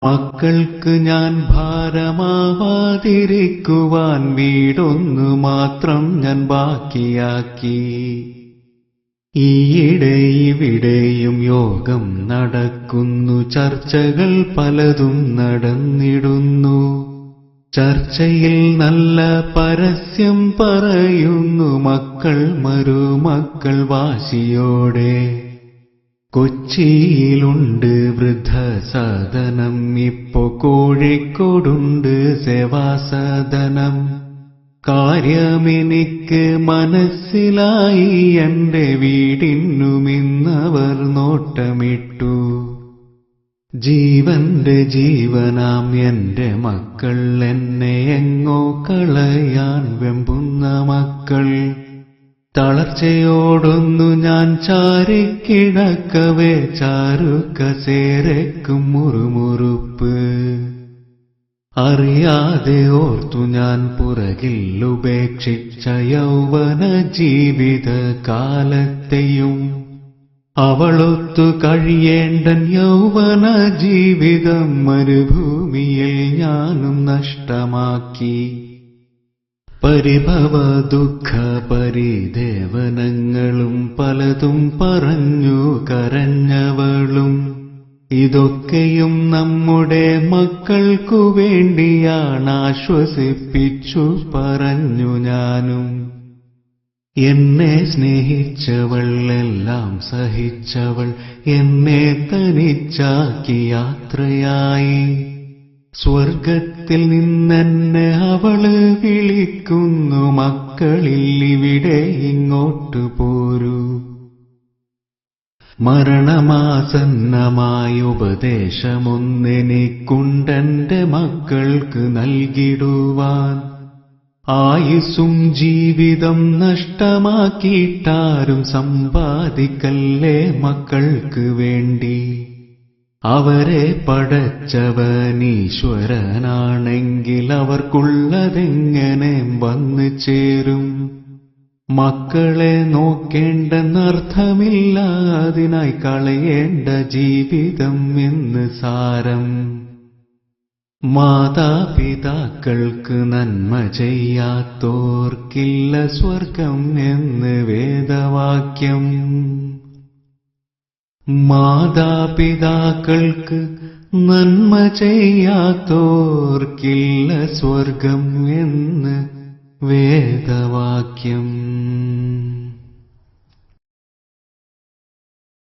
മക്കൾക്ക് ഞാൻ ഭാരമാവാതിരിക്കുവാൻ വീടൊന്നു മാത്രം ഞാൻ ബാക്കിയാക്കി. ഈയിടെ ഇവിടെയും യോഗം നടക്കുന്നു, ചർച്ചകൾ പലതും നടന്നിടുന്നു. ചർച്ചയിൽ നല്ല പരസ്യം പറയുന്നു മക്കൾ മരുമക്കൾ വാശിയോടെ. കൊച്ചിയിലുണ്ട് വൃദ്ധസദനം, ഇപ്പോ കോഴിക്കോടുണ്ട് സേവാസദനം. കാര്യമെനിക്ക് മനസ്സിലായി, എന്റെ വീടിനുമിന്നവർ നോട്ടമിട്ടു. ജീവന്റെ ജീവനാം എന്റെ മക്കൾ, എന്നെ എങ്ങോ കളയാൻ വെമ്പുന്ന മക്കൾ. തളർച്ചയോടൊന്നു ഞാൻ ചാരിക്കിടക്കവേ ചാരുകസേരയ്ക്കും മുറുമുറുപ്പ്. അറിയാതെ ഓർത്തു ഞാൻ പുറകിൽ ഉപേക്ഷിച്ച യൗവന ജീവിത കാലത്തെയും. അവളൊത്തു കഴിയേണ്ടൻ യൗവന ജീവിതം മരുഭൂമിയിൽ ഞാനും നഷ്ടമാക്കി. പരിഭവ ദുഃഖ പരിദേവനങ്ങളും പലതും പറഞ്ഞു കരഞ്ഞവളും. ഇതൊക്കെയും നമ്മുടെ മക്കൾക്കു വേണ്ടിയാണ്, ആശ്വസിപ്പിച്ചു പറഞ്ഞു ഞാനും. എന്നെ സ്നേഹിച്ചവൾ, എല്ലാം സഹിച്ചവൾ, എന്നെ തനിച്ചാക്കി യാത്രയായി. സ്വർഗത്തിൽ നിന്നെന്നെ അവള് വിളിക്കുന്നു, മക്കളിൽ ഇവിടെ ഇങ്ങോട്ടു പോരൂ. മരണമാസന്നമായ ഉപദേശമൊന്നെനിക്കുണ്ടെന്റെ മക്കൾക്ക് നൽകിടുവാൻ. ആയുസ്സും ജീവിതം നഷ്ടമാക്കിയിട്ടാരും സമ്പാദിക്കല്ലേ മക്കൾക്ക് വേണ്ടി. അവരെ പടച്ചവനീശ്വരനാണെങ്കിൽ അവർക്കുള്ളതെങ്ങനെ വന്നു ചേരും. മക്കളെ നോക്കേണ്ടെന്നർത്ഥമില്ല, അതിനായി കളയേണ്ട ജീവിതം എന്ന് സാരം. മാതാപിതാക്കൾക്ക് നന്മ ചെയ്യാത്തോർക്കില്ല സ്വർഗം എന്ന് വേദവാക്യം. മാതാപിതാക്കൾക്ക് നന്മ ചെയ്യാത്തോർക്കില്ല സ്വർഗം എന്ന് വേദവാക്യം.